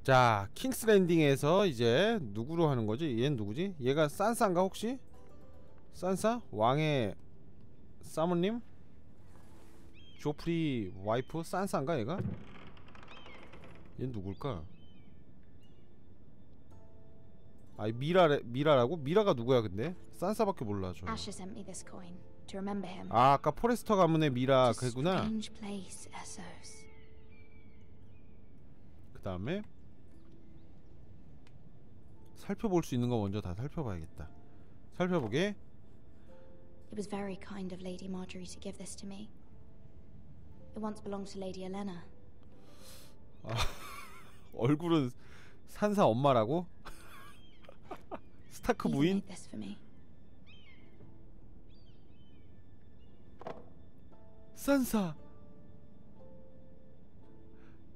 자, 킹스 랜딩에서 이제 누구로 하는 거지? 얘는 누구지? 얘가 산사인가 혹시? 산사? 왕의 사모님? 조프리 와이프? 산사인가 얘가? 얘는 누굴까? 아니 미라라고? 미라가 누구야 근데? 산사밖에 몰라 저. 아 아까 포레스터 가문의 미라 그구나. 그 다음에 살펴볼 수 있는 거 먼저 다 살펴봐야겠다. 살펴보게. It was very kind of Lady Marjorie to give this to me. It once belonged to Lady Elena. 아, 얼굴은 산사 엄마라고? 스타크 부인? 산사!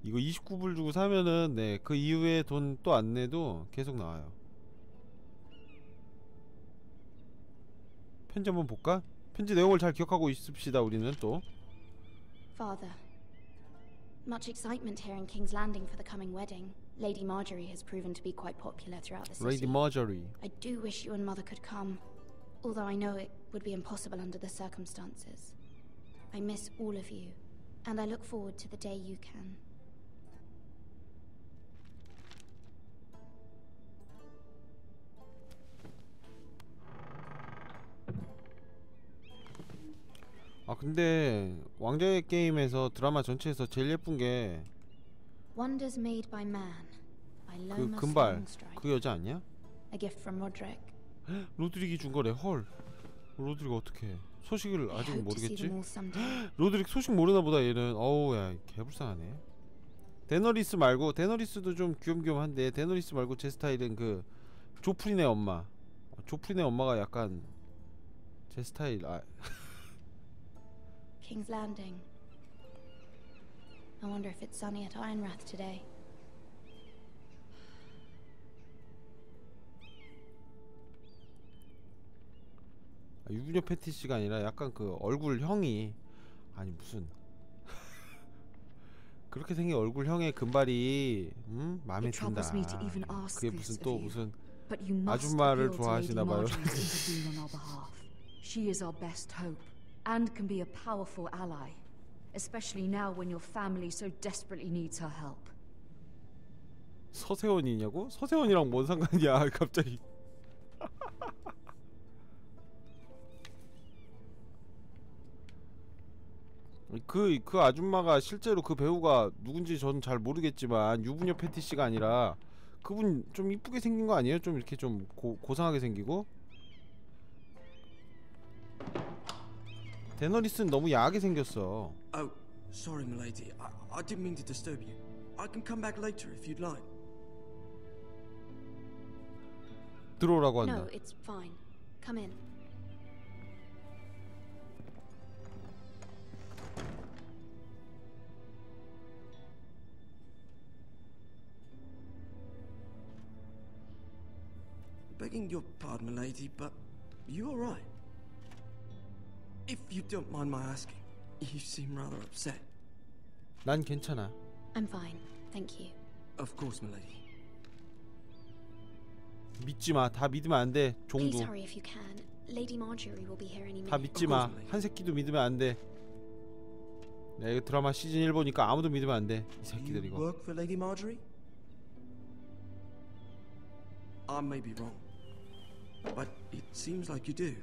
이거 29불 주고 사면은 네, 그 이후에 돈 또 안 내도 계속 나와요. 편지 한번 볼까? 편지 내용을 잘 기억하고 있읍시다 우리는 또. Father, much excitement here in King's Landing for the coming wedding. Lady Marjorie has proven to be quite popular throughout the city. Lady Marjorie. I do wish you and Mother could come, although I know it would be impossible under the circumstances. I miss all of you, and I look forward to the day you can. 아 근데 왕좌의 게임에서 드라마 전체에서 제일 예쁜 게 Wonders made by man, by 그 금발 그 여자 아니야? A gift from Roderick. 로드릭이 준 거래. 헐. 로드릭 어떻게? 소식을 아직 모르겠지? 로드릭 소식 모르나 보다 얘는. 어우 야 개불쌍하네. 데너리스 말고 데너리스도 좀 귀염귀염한데 데너리스 말고 제 스타일은 그 조프린의 엄마. 조프린의 엄마가 약간 제 스타일. 아 King's Landing. I wonder if it's sunny at Ironrath today. 유부녀 패티시가 아니라 약간 그 얼굴형이 아니 무슨 그렇게 생긴 얼굴형의 금발이 마음에 든다. 그게 무슨 또 무슨 아줌마를 좋아하시나봐요. She is our best hope and can be a powerful ally, especially now when your family so desperately needs her help. 서세원이냐고? 서세원이랑 뭔 상관이야 갑자기. 그 아줌마가 실제로 그 배우가 누군지 저는 잘 모르겠지만 유부녀 패티시가 아니라 그분 좀 이쁘게 생긴 거 아니에요? 좀 이렇게 좀 고상하게 생기고. 데너리스는 너무 야하게 생겼어. Oh, sorry, milady. I didn't mean to disturb you. I can come back later if you'd like. 들어오라고 한다. No, it's fine. Come in. Begging your pardon, milady, but you all right? If you don't mind my asking, you seem rather upset. 난 괜찮아. I'm fine, thank you. Of course, milady. 믿지 마. 다 믿으면 안 돼. 종도. Please hurry if you can. Lady Marjorie will be here any minute. 다 믿지 마. 한 새끼도 믿으면 안 돼. 내가 이거 드라마 시즌 1 보니까 아무도 믿으면 안 돼. 이 새끼들 이거. You work for Lady Marjorie? I may be wrong, but it seems like you do.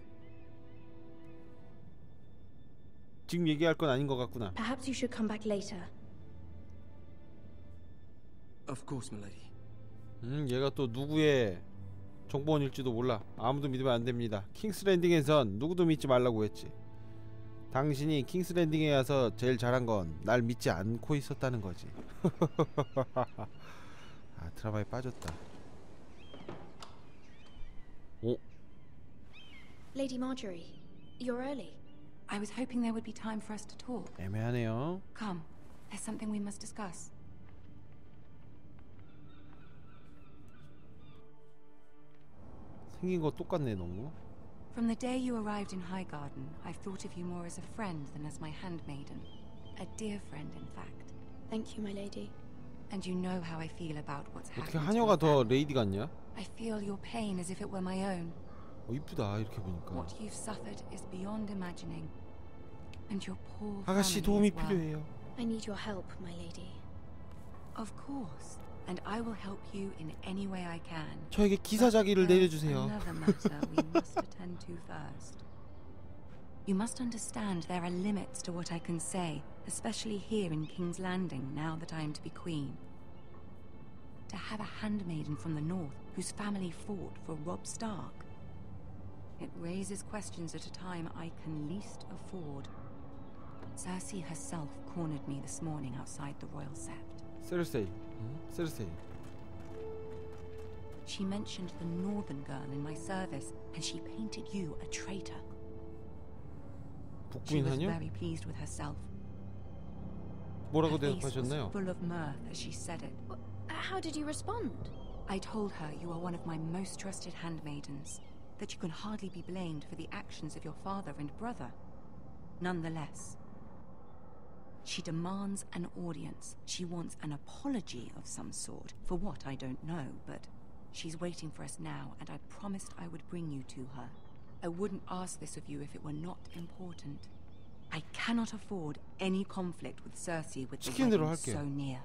지금 얘기할 건 아닌 것 같구나. Perhaps you should come back later. Of course, milady. 얘가 또 누구의 정보원일지도 몰라. 아무도 믿으면 안 됩니다. 킹스 랜딩에선 누구도 믿지 말라고 했지. 당신이 킹스 랜딩에 와서 제일 잘한 건 날 믿지 않고 있었다는 거지. 아 드라마에 빠졌다. 오. Lady Marjorie, you're early. I was hoping there would be time for us to talk. 애매하네요. Come, there's something we must discuss. 생긴 거 똑같네 너무. From the day you arrived in Highgarden, I've thought of you more as a friend than as my handmaiden. A dear friend, in fact. Thank you, my lady. And you know how I feel about what's 어떻게 happened. 하녀가 더 레이디 같냐? I feel your pain as if it were my own. 이쁘다 이렇게 보니까. What you've suffered is beyond imagining. And your poor 아가씨 family 도움이 as well. 필요해요. I need your help, my lady. Of course. And I will help you in any way I can. 저에게 기사자기를 내려주세요. Another matter we must attend to first. You must understand there are limits to what I can say, especially here in King's Landing, now that I am to be queen. To have a handmaiden from the north whose family fought for Robb Stark. It raises questions at a time I can least afford. Cersei herself cornered me this morning outside the royal sept. 세르세이. 세르세이. She mentioned the northern girl in my service, and she painted you a traitor. She 북부인 was 하녀? very pleased with herself. 뭐라고 Her face was 대답하셨나요? full of mirth as she said it. How did you respond? I told her you are one of my most trusted handmaidens, that you can hardly be blamed for the actions of your father and brother. Nonetheless, she demands an audience. She wants an apology of some sort, for what I don't know, but she's waiting for us now, and I promised I would bring you to her. I wouldn't ask this of you if it were not important. I cannot afford any conflict with Cersei with the 시키는 대로 wedding 할게요. so near.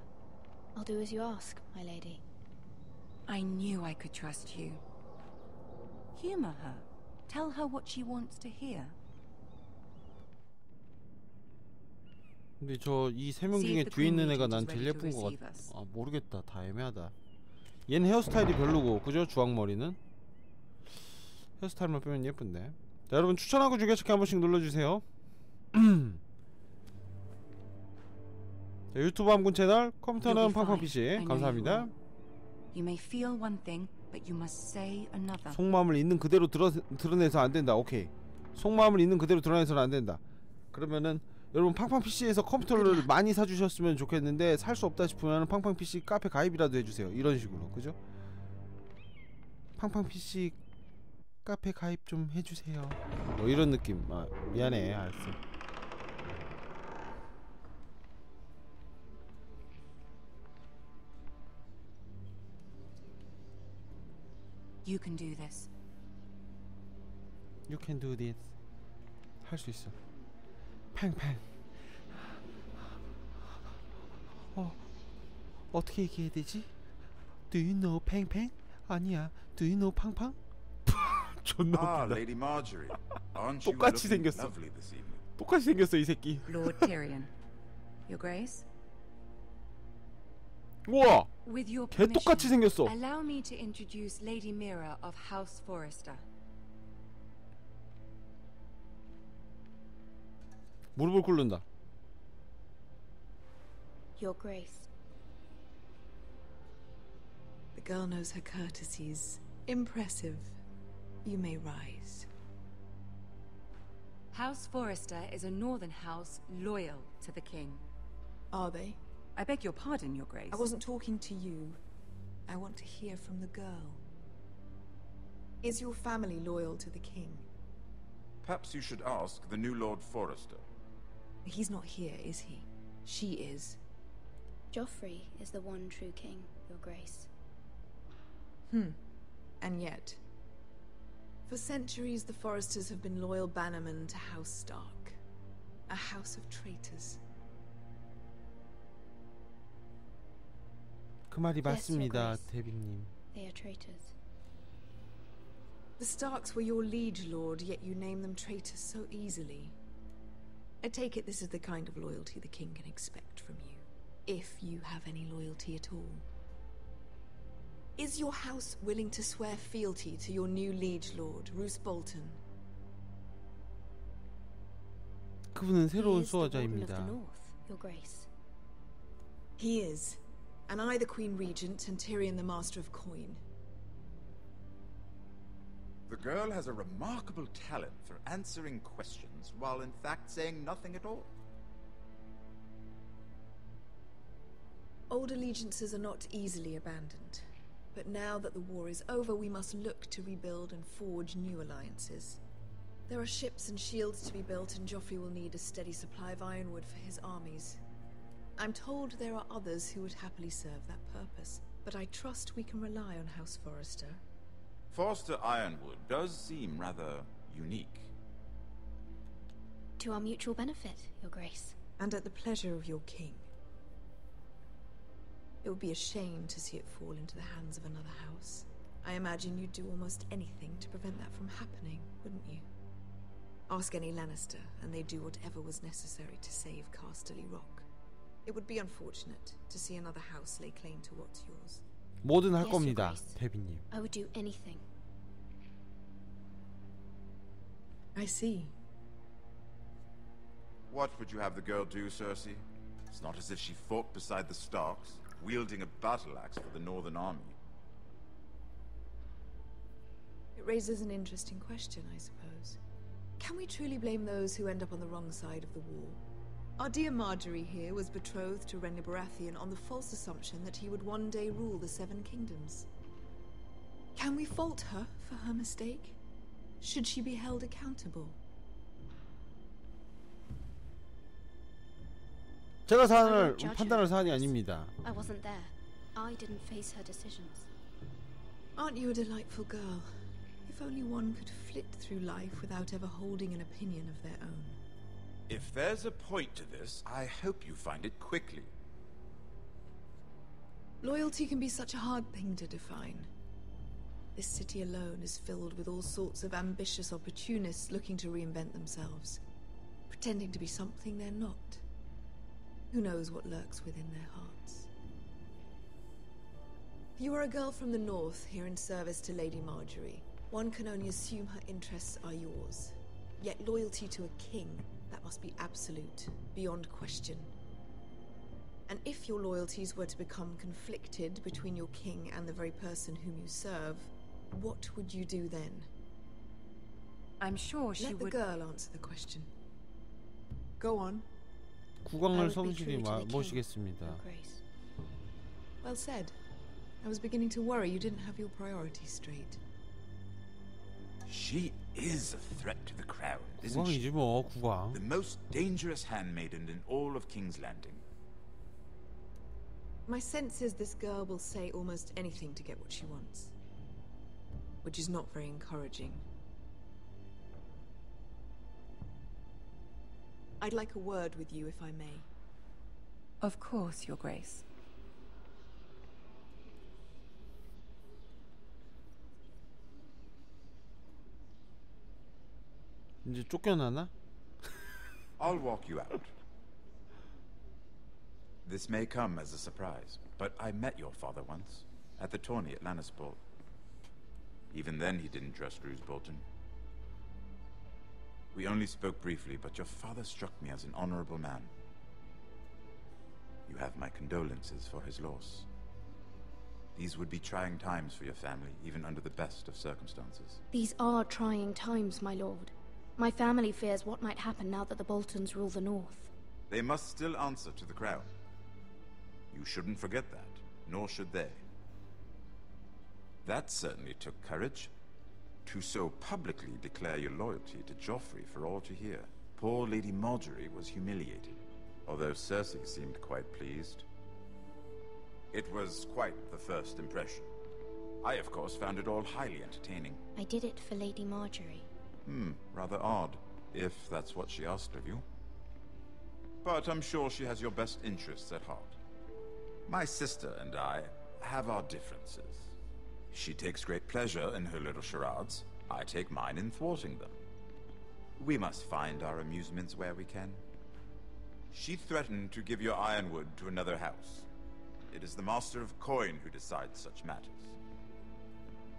I'll do as you ask, my lady. I knew I could trust you. Humor her. Tell her what she wants to hear. 근데 저 이 세 명 중에 뒤에 있는 애가 난 제일 예쁜 거 같아. 아 모르겠다. 다 애매하다. 얘는 헤어스타일이 별로고 그죠? 주황머리는 헤어스타일만 빼면 예쁜데. 자, 여러분 추천하고 즐겨찾기 한 번씩 눌러주세요. 자, 유튜브 함군 채널 컴퓨터는 팡팡PC 감사합니다. You may feel one thing, but you must say another. 속마음을 있는 그대로 드러내서 안 된다. 오케이. 속마음을 있는 그대로 드러내서는 안 된다. 그러면은 여러분 팡팡PC에서 컴퓨터를 많이 사주셨으면 좋겠는데 살 수 없다 싶으면 팡팡PC 카페 가입이라도 해주세요. 이런 식으로 그죠? 팡팡PC 카페 가입 좀 해주세요. 뭐 이런 느낌. 아 미안해. 알았어. You can do this. You can do this. 할 수 있어. 팡팡. 어떻게 얘기해야 되지? Do you know 팽팽? 아니야. Do you know 팡팡? 존나 웃긴다. Lady Marjorie. Aren't you 똑같이 looking 생겼어. lovely this evening? 똑같이 생겼어 이 새끼. Lord Tyrion. Your Grace? 우와! With your 개 똑같이 permission, 생겼어. allow me to introduce Lady Mira of House Forrester. 무릎을 꿇는다. Your Grace. The girl knows her courtesies. Impressive. You may rise. House Forrester is a northern house loyal to the king. Are they? I beg your pardon, Your Grace. I wasn't talking to you. I want to hear from the girl. Is your family loyal to the king? Perhaps you should ask the new Lord Forrester. He's not here, is he? She is. Joffrey is the one true king, Your Grace. And yet, for centuries the Forresters have been loyal bannermen to House Stark. A house of traitors. 그 말이 Yes, Your 맞습니다, Grace. 데뷔님. They are traitors. The Starks were your liege lord, yet you name them traitors so easily. I take it this is the kind of loyalty the king can expect from you, if you have any loyalty at all. Is your house willing to swear fealty to your new liege lord, Roose Bolton? 그분은 He 새로운 is the Warden of the 수호자입니다. North, Your Grace. He is. And I the Queen Regent and Tyrion the Master of Coin. The girl has a remarkable talent for answering questions while in fact saying nothing at all. Old allegiances are not easily abandoned. But now that the war is over, we must look to rebuild and forge new alliances. There are ships and shields to be built, and Joffrey will need a steady supply of ironwood for his armies. I'm told there are others who would happily serve that purpose, but I trust we can rely on House Forrester. Forrester Ironwood does seem rather unique. To our mutual benefit, Your Grace. And at the pleasure of your king. It would be a shame to see it fall into the hands of another house. I imagine you'd do almost anything to prevent that from happening, wouldn't you? Ask any Lannister, and they'd do whatever was necessary to save Casterly Rock. It would be unfortunate to see another house lay claim to what's yours. 뭐든 할 Yes, 겁니다, Your Grace. 데비님. I would do anything. I see. What would you have the girl do, Cersei? It's not as if she fought beside the Starks, wielding a battle axe for the Northern Army. It raises an interesting question, I suppose. Can we truly blame those who end up on the wrong side of the war? Our dear Marjorie here was betrothed to Renly Baratheon on the false assumption that he would one day rule the Seven Kingdoms. Can we fault her for her mistake? Should she be held accountable? 제가 I won't 사안을 judge 판단할 her. 사안이 아닙니다. I wasn't there. I didn't face her decisions. Aren't you a delightful girl? If only one could flit through life without ever holding an opinion of their own. If there's a point to this, I hope you find it quickly. Loyalty can be such a hard thing to define. This city alone is filled with all sorts of ambitious opportunists looking to reinvent themselves, pretending to be something they're not. Who knows what lurks within their hearts? You are a girl from the north, here in service to Lady Marjorie. One can only assume her interests are yours. Yet loyalty to a king, that must be absolute, beyond question. And if your loyalties were to become conflicted between your king and the very person whom you serve, what would you do then? I'm sure she Let the would... girl answer the question. Go on. I 국왕을 would be 성실히 true to the king, 모시겠습니다. Your Grace. Well said. I was beginning to worry you didn't have your priorities straight. She is a threat to the crown, isn't she? 국왕이지 뭐, 국왕. The most dangerous handmaiden in all of King's Landing. My sense is this girl will say almost anything to get what she wants. Which is not very encouraging. I'd like a word with you, if I may. Of course, Your Grace. 이제 쫓겨나나? I'll walk you out. This may come as a surprise, but I met your father once, at the tourney at Lannisport. Even then he didn't trust Roose Bolton. We only spoke briefly, but your father struck me as an honorable man. You have my condolences for his loss. These would be trying times for your family, even under the best of circumstances. These are trying times, my lord. My family fears what might happen now that the Boltons rule the north. They must still answer to the crown. You shouldn't forget that, nor should they. That certainly took courage. To so publicly declare your loyalty to Joffrey for all to hear. Poor Lady Marjorie was humiliated, although Cersei seemed quite pleased. It was quite the first impression. I, of course, found it all highly entertaining. I did it for Lady Marjorie. Rather odd, if that's what she asked of you. But I'm sure she has your best interests at heart. My sister and I have our differences. She takes great pleasure in her little charades. I take mine in thwarting them. We must find our amusements where we can. She threatened to give your ironwood to another house. It is the Master of Coin who decides such matters.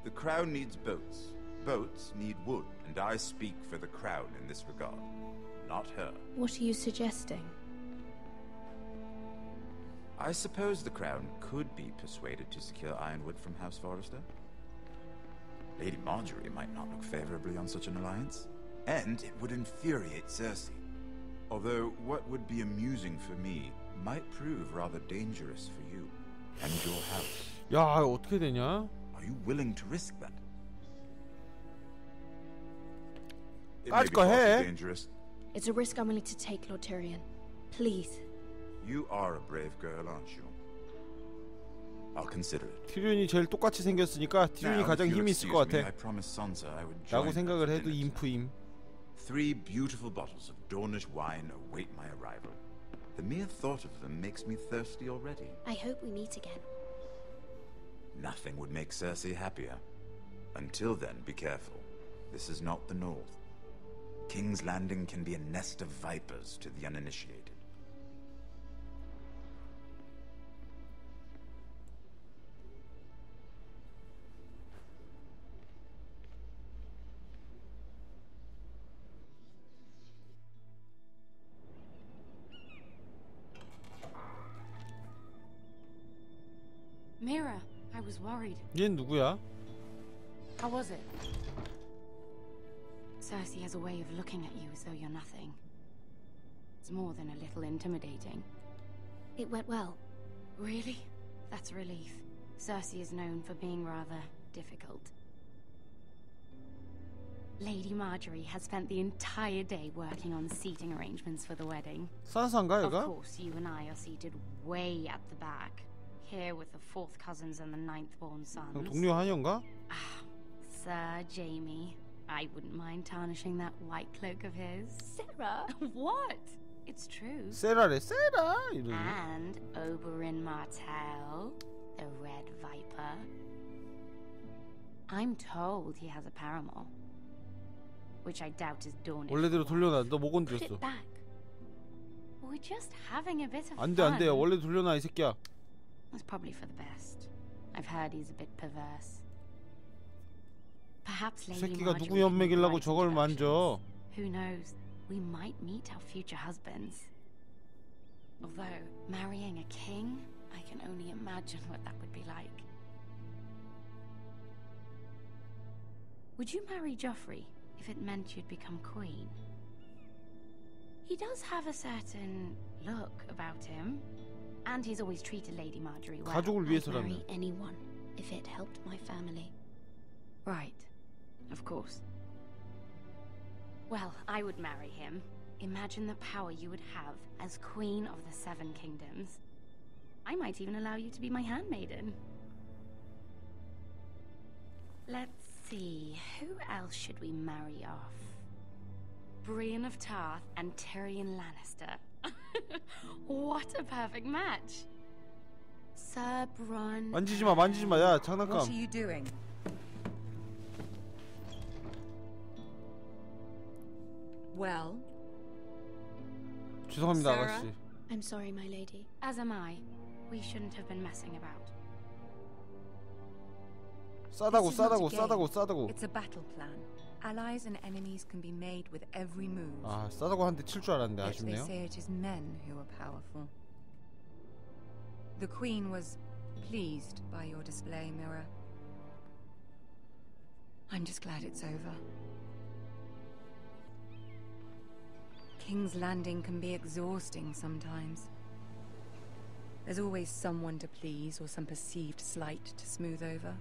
The crown needs boats. Boats need wood, and I speak for the crown in this regard, not her. What are you suggesting? I suppose the crown could be persuaded to secure ironwood from House Forrester. Lady Marjorie might not look favorably on such an alliance, and it would infuriate Cersei. Although what would be amusing for me might prove rather dangerous for you and your house. 야, 어떻게 되냐? Are you willing to risk that? It may 까짓 be 거 far too 해. dangerous. It's a risk I'm willing to take, Lord Tyrion. Please. You are a brave girl, aren't you? I'll consider it. 티리온이 제일 똑같이 생겼으니까 티리온이 Now, 가장 if you'll 힘이 있을 excuse 것 me, 같아. I promised Sansa I would 라고 join her 생각을 for 해도 dinner tonight. 인프임. 3 beautiful bottles of Dornish wine await my arrival. The mere thought of them makes me thirsty already. I hope we meet again. Nothing would make Cersei happier. Until then, be careful. This is not the North. King's Landing can be a nest of vipers to the uninitiated. Mira, I was worried. 얘는 누구야? How was it? Cersei has a way of looking at you as though you're nothing. It's more than a little intimidating. It went well. Really? That's a relief. Cersei is known for being rather difficult. Lady Marjorie has spent the entire day working on seating arrangements for the wedding. 산사인가 Of 얘가? course, you and I are seated way at the back. Here with the 4th cousins and the 9th-born sons. 동료 하녀인가? Sir Jamie, I wouldn't mind tarnishing that white cloak of his. Sarah! What? It's true. 세라래 세라 이러니. And Oberyn Martell, the Red Viper. I'm told he has a paramour, which I doubt is Dornish. 원래대로 돌려놔. 너 못 Put 건드렸어. it back. We're just having a bit of 안돼 fun. 안돼. 원래 돌려놔 이 새끼야. That's probably for the best. I've heard he's a bit perverse. Perhaps 이 Lady 새끼가 Marjorie 누구 can 연맥이려고 write 저걸 만져? introductions. Who knows? We might meet our future husbands. Although marrying a king, I can only imagine what that would be like. Would you marry Joffrey if it meant you'd become queen? He does have a certain look about him, and he's always treated Lady Marjorie well. 가족을 I'd 위해서라면. marry anyone if it helped my family. Right, of course. Well, I would marry him. Imagine the power you would have as Queen of the 7 Kingdoms. I might even allow you to be my handmaiden. Let's see, who else should we marry off? Brienne of Tarth and Tyrion Lannister. What a perfect match. Sir Bronn. 만지지 마 만지지 마. 야 장난감. What are you doing? Well, 죄송합니다 Sarah? 아가씨. I'm sorry, my lady. As am I. We shouldn't have been messing about. 싸다고 This is not a 싸다고 game. 싸다고 싸다고. it's a battle plan. Allies and enemies can be made with every move. 아 싸다고 한 대 칠 줄 알았는데 Yet they 아쉽네요. say it is men who are powerful. The Queen was pleased by your display, Mira. I'm just glad it's over. King's Landing can be exhausting sometimes. There's always someone to please or some perceived slight to smooth over.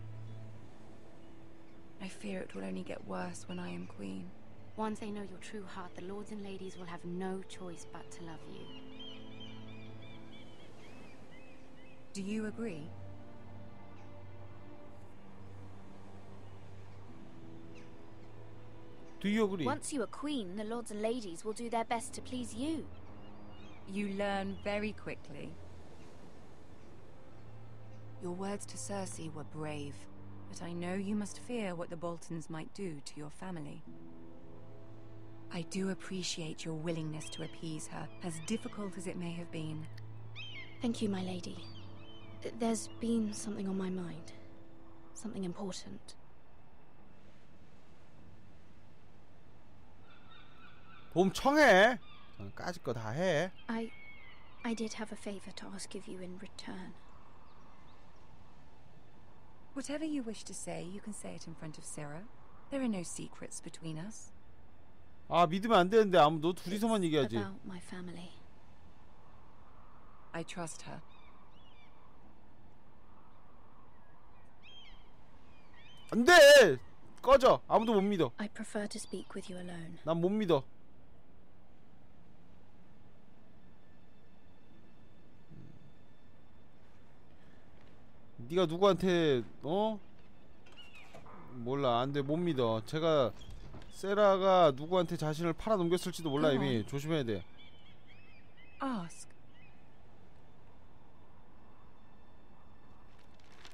I fear it will only get worse when I am queen. Once they know your true heart, the lords and ladies will have no choice but to love you. Do you agree? Do you agree? Once you are queen, the lords and ladies will do their best to please you. You learn very quickly. Your words to Cersei were brave, but I know you must fear what the Boltons might do to your family. I do appreciate your willingness to appease her, as difficult as it may have been. Thank you, my lady. There's been something on my mind. Something important. 봄 청해. 까짓 거 다 해. I did have a favor to ask of you in return. Whatever you wish to say, you can say it in front of Sarah. There are no secrets between us. 아 믿으면 안 되는데 아무도 둘이서만 It's 얘기하지. about my family. I trust her. 안 돼. 꺼져. 아무도 못 믿어. I prefer to speak with you alone. 난 못 믿어. 네가 누구한테 몰라. 안돼. 못 믿어. 제가 세라가 누구한테 자신을 팔아넘겼을지도 몰라. 이미 조심해야 돼. Ask.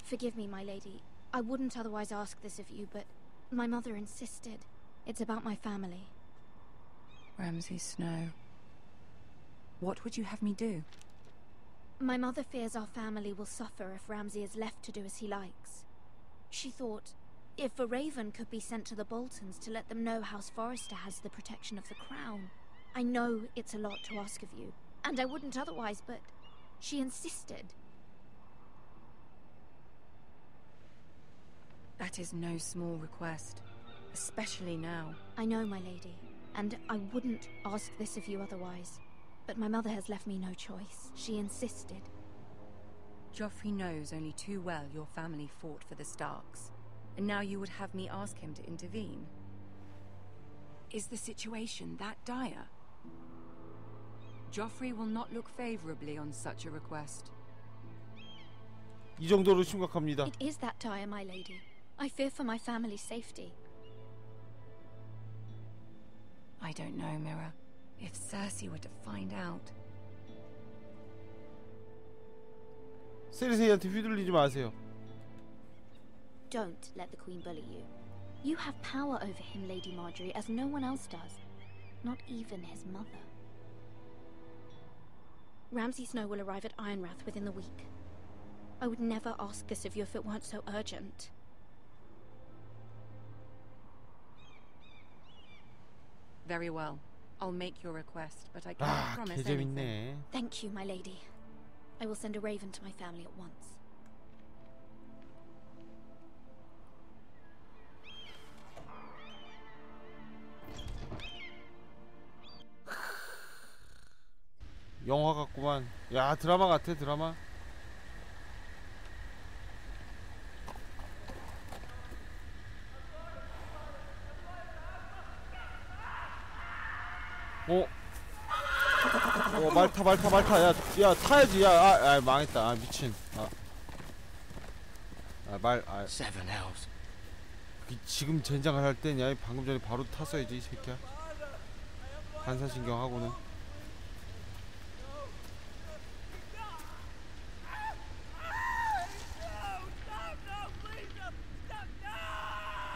Forgive me, my lady. I wouldn't otherwise ask this of you, but my mother insisted. It's about my family. Ramsay Snow. What would you have me do? My mother fears our family will suffer if Ramsay is left to do as he likes. She thought if a raven could be sent to the Boltons to let them know House Forrester has the protection of the crown. I know it's a lot to ask of you, and I wouldn't otherwise, but she insisted. That is no small request, especially now. I know, my lady, and I wouldn't ask this of you otherwise. But my mother has left me no choice. She insisted. Joffrey knows only too well your family fought for the Starks, and now you would have me ask him to intervene. Is the situation that dire? Joffrey will not look favorably on such a request. 이 정도로 심각합니다. It is that dire, my lady. I fear for my family's safety. I don't know, Mira. If Cersei were to find out... 세리세이한테 휘둘리지 마세요. Don't let the Queen bully you. You have power over him, Lady Marjorie, as no one else does. Not even his mother. Ramsay Snow will arrive at Ironrath within the week. I would never ask this of you if it weren't so urgent. Very well. I'll make your request, but I can't promise anything. 개재밌네. Thank you, my lady. I will send a raven to my family at once. 영화 같구만. 야, 드라마 같아. 드라마. 말타. 야, 타야지. 야, 망했다. 미친. Seven elves. 지금 젠장을 할 땐, 야, 방금 전에 바로 탔어야지, 이 새끼야. 반사신경하고는.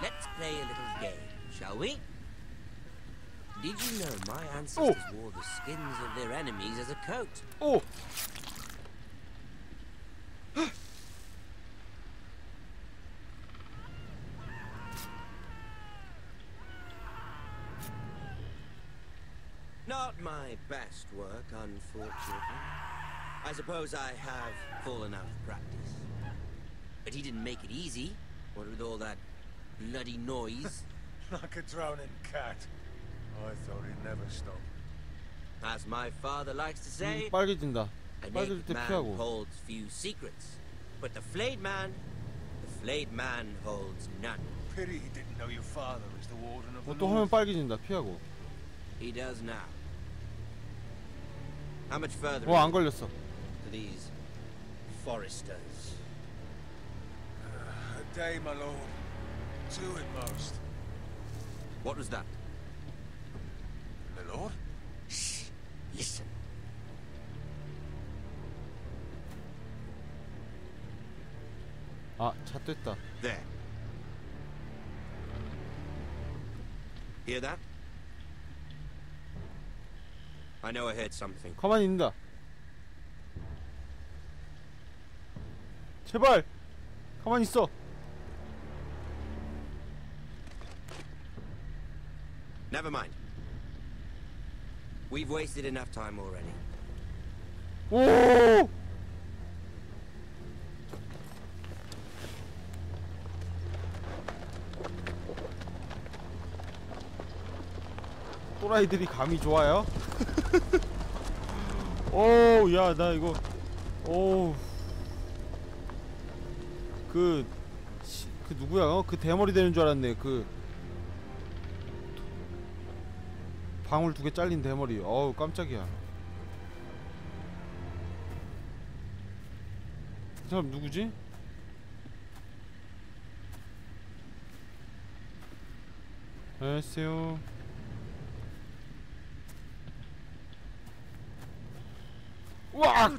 Let's play a little game, shall we? Did you know my ancestors wore the skins of their enemies as a coat? Not my best work, unfortunately. I suppose I have fallen out of practice. But he didn't make it easy, what with all that bloody noise. Like a drowning cat. I thought he'd never stop. As my father likes to say, 빨개진다. a 빨개질 naked 때 man 피하고. holds few secrets, but the flayed man holds none. Pity he didn't know your father is the warden of the 또 화면 North. 빨개진다. 피하고. He does now. How much further 안 걸렸어. to these foresters? A day, my lord. Two at most. What was that? My lord? Shh! Listen. 차 뗐다. There. Hear that? I know I heard something. 가만히 있는다. 제발 가만히 있어. Never mind. We've wasted enough time already. 오! 또라이들이 감이 좋아요? 오, 야, 나 이거, 오, 그 누구야? 그 대머리 되는 줄 알았네. 그 방울 2개 잘린 대머리. 어우, 깜짝이야. 이 사람 누구지? 안녕하세요. 와!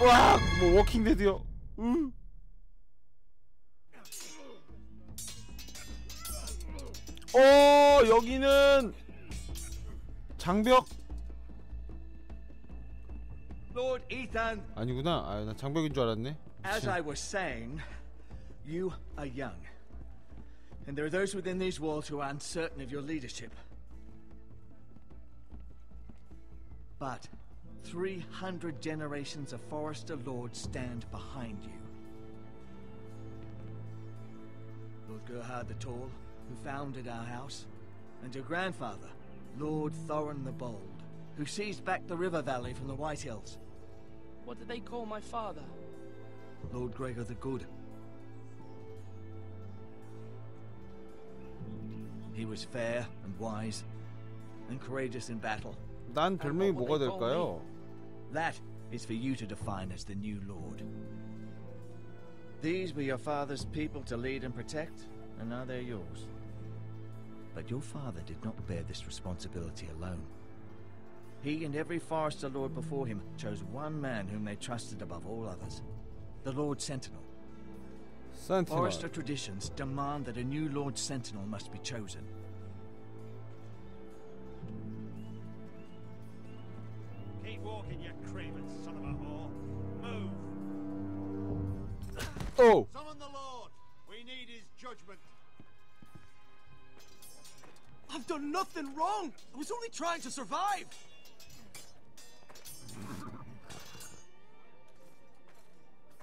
와! 뭐 워킹데드요. 여기는 장벽 Lord Ethan, 아니구나. 아, 나 장벽인 줄 알았네. as I was saying, you are young. And there are those within these walls who are uncertain of your leadership. But 300 generations of Forester Lords stand behind you. Lord Gerhard the Tall, who founded our house, and your grandfather, Lord Thorin the Bold, who seized back the river valley from the White Hills. What did they call my father? Lord Gregor the Good. He was fair and wise, and courageous in battle. 난 별명이 뭐가 될까요? That is for you to define as the new Lord. These were your father's people to lead and protect, and now they're yours. But your father did not bear this responsibility alone. He and every Forester Lord before him chose one man whom they trusted above all others, the Lord Sentinel. Forester traditions demand that a new Lord Sentinel must be chosen. Keep walking, you craven son of a whore. Move! Oh! Summon the Lord! We need his judgment. I've done nothing wrong! I was only trying to survive!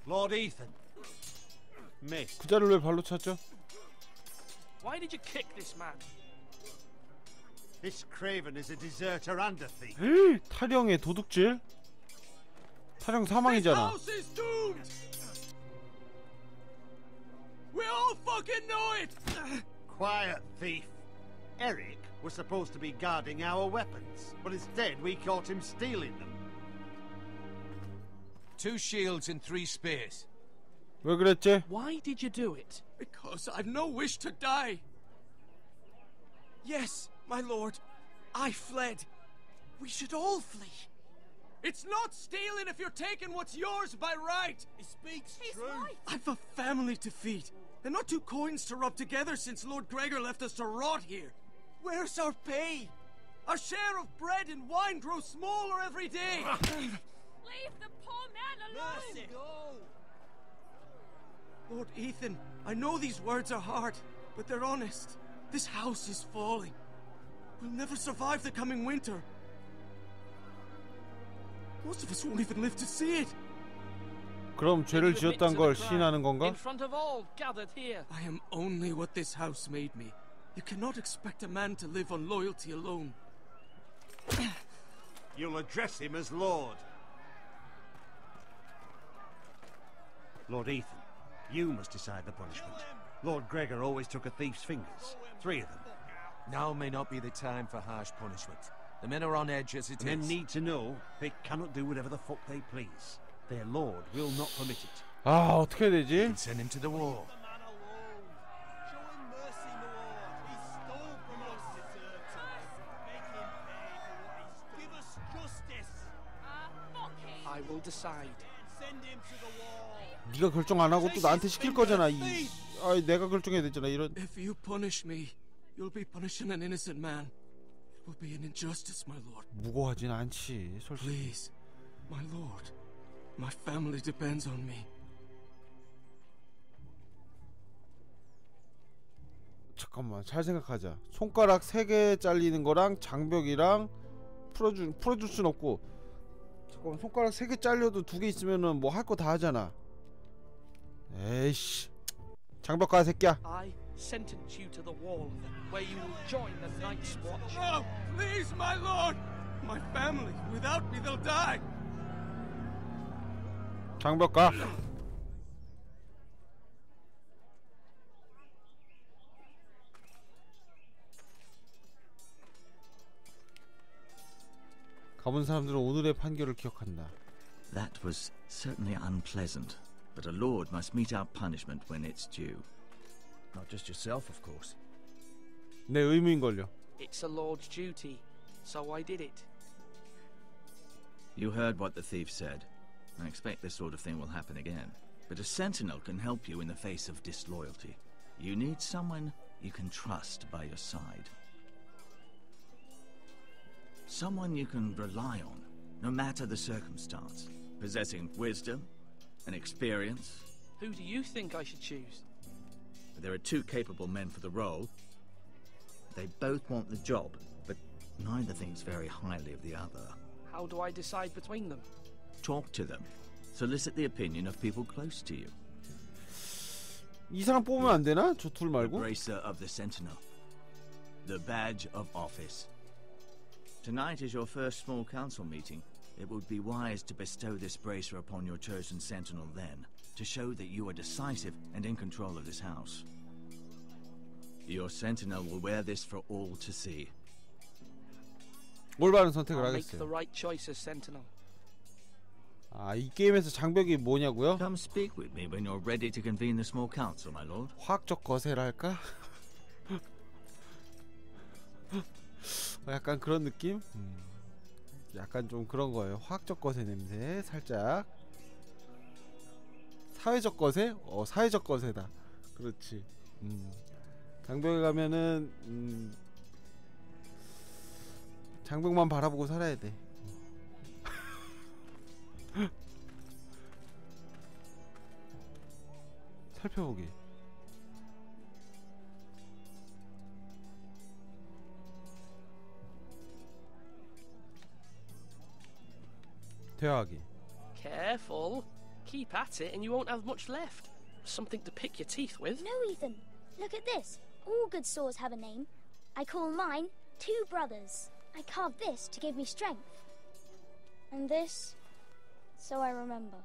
Lord Ethan. Miss. 그자를 왜 발로 찼죠? Why did you kick this man? This craven is a deserter and a thief. 타령의 도둑질? 타령 사망이잖아. This house is doomed! We all fucking know it! Quiet, thief. Eric was supposed to be guarding our weapons, but instead we caught him stealing them. 2 shields and 3 spears. 왜 그랬지? Why did you do it? Because I've no wish to die. Yes, my lord, I fled. We should all flee. It's not stealing if you're taking what's yours by right. He speaks true. Right. I've a family to feed, and not 2 coins to rub together since Lord Gregor left us to rot here. Where's our pay? Our share of bread and wine grows smaller every day. Leave the poor man alone! Mercy. Go. Lord Ethan, I know these words are hard, but they're honest. This house is falling. We'll never survive the coming winter. Most of us won't even live to see it. 그럼 죄를 지었단 걸 시인하는 건가? In front of all gathered here. I am only what this house made me. You cannot expect a man to live on loyalty alone. You'll address him as Lord. Lord Ethan, you must decide the punishment. Lord Gregor always took a thief's fingers. 3 of them. Now may not be the time for harsh punishment. The men are on edge as it is. Men need to know they cannot do whatever the fuck they please. Their lord will not permit it. 아, 어떻게 해야 되지? Send him to the wall. I will decide. 네가 결정 안 하고 또 나한테 시킬 거잖아. 내가 결정해야 되잖아. 이런. If you punish me, you'll be punishing an innocent man. It will be an injustice, my lord. 무고하진 않지, 솔직히. Please, my lord. My family depends on me. 잠깐만, 잘 생각하자. 손가락 3개 잘리는 거랑 장벽이랑 풀어줄 순 없고. 잠깐만, 손가락 3개 잘려도 2개 있으면은 뭐 할 거 다 하잖아. 에이씨, 장벽 가 새끼야. I sentence you to the wall, where you will join the Night's Watch. Oh, please, my lord! My family, without me, they'll die! 장벽 가. 가본 사람들은 오늘의 판결을 기억한다. That was certainly unpleasant. But a lord must mete out punishment when it's due. Not just yourself, of course. 내 의무인걸요. It's a lord's duty, so I did it. You heard what the thief said. I expect this sort of thing will happen again. But a sentinel can help you in the face of disloyalty. You need someone you can trust by your side. Someone you can rely on, no matter the circumstance. Possessing wisdom and experience. Who do you think I should choose? There are two capable men for the role. They both want the job, but neither thinks very highly of the other. How do I decide between them? Talk to them. Solicit the opinion of people close to you. 이 사람 뽑으면 안 되나? 저 둘 말고? The bracer of the sentinel. The badge of office. Tonight is your first small council meeting. It would be wise to bestow this bracer upon your chosen sentinel then, to show that you are decisive and in control of this house. Your sentinel will wear this for all to see. 올바른 선택을 I'll make the 하겠어요. right choice as sentinel. 아, 이 게임에서 장벽이 뭐냐고요? Come speak with me when you're ready to convene the small council, my lord. 화학적 거세랄까? 약간 그런 느낌? 약간 좀 그런 거예요. 화학적 거세 냄새 살짝. 사회적 거세? 사회적 거세다. 그렇지. 장벽에 가면은 장벽만 바라보고 살아야 돼. 살펴보기. 대화하기. Careful. Keep at it and you won't have much left. Something to pick your teeth with. No, Ethan. Look at this. All good swords have a name. I call mine Two Brothers. I carved this to give me strength. And this, so I remember.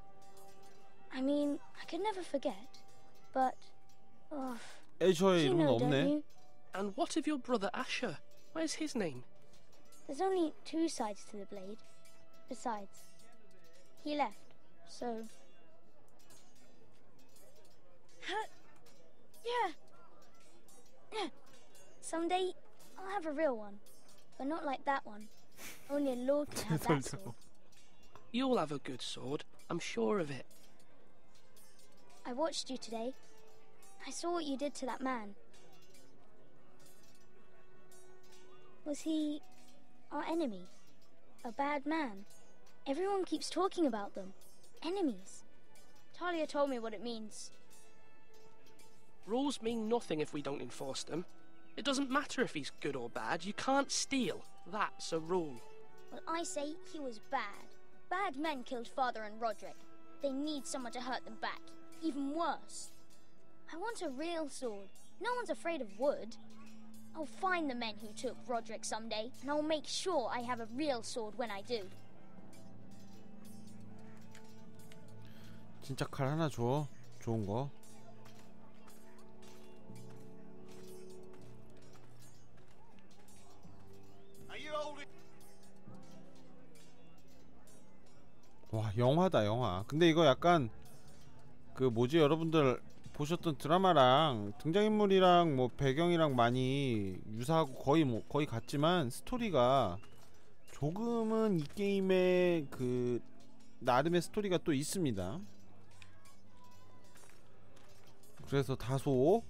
I mean, I could never forget. But, 애셔의 you 이름은 know, don't 없네. you? And what of your brother Asher? Where's his name? There's only two sides to the blade. Besides, he left, so... Yeah. Someday, I'll have a real one. But not like that one. Only a lord can have that sword. You'll have a good sword. I'm sure of it. I watched you today. I saw what you did to that man. Was he our enemy? A bad man? Everyone keeps talking about them. Enemies. Talia told me what it means. Rules mean nothing if we don't enforce them. It doesn't matter if he's good or bad. You can't steal. That's a rule. Well, I say he was bad. Bad men killed Father and Roderick. They need someone to hurt them back. Even worse. I want a real sword. No one's afraid of wood. I'll find the men who took Roderick someday, and I'll make sure I have a real sword when I do. 진짜 칼 하나 줘. 좋은 거. 와, 영화다 영화. 근데 이거 약간 그 뭐지, 여러분들 보셨던 드라마랑 등장인물이랑 뭐 배경이랑 많이 유사하고 거의 같지만 스토리가 조금은 이 게임의 그 나름의 스토리가 또 있습니다. 그래서 다소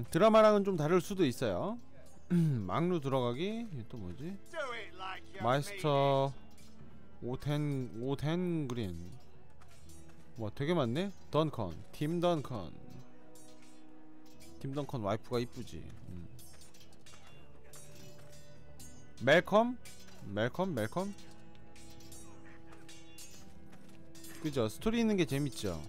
드라마랑은 좀 다를 수도 있어요. 막루 들어가기. 이게 또 뭐지? 마이스터 오텐 그린. 뭐 되게 많네. 던컨, 팀 던컨. 팀 던컨 와이프가 이쁘지. 멜컴. 그죠? 스토리 있는 게 재밌죠.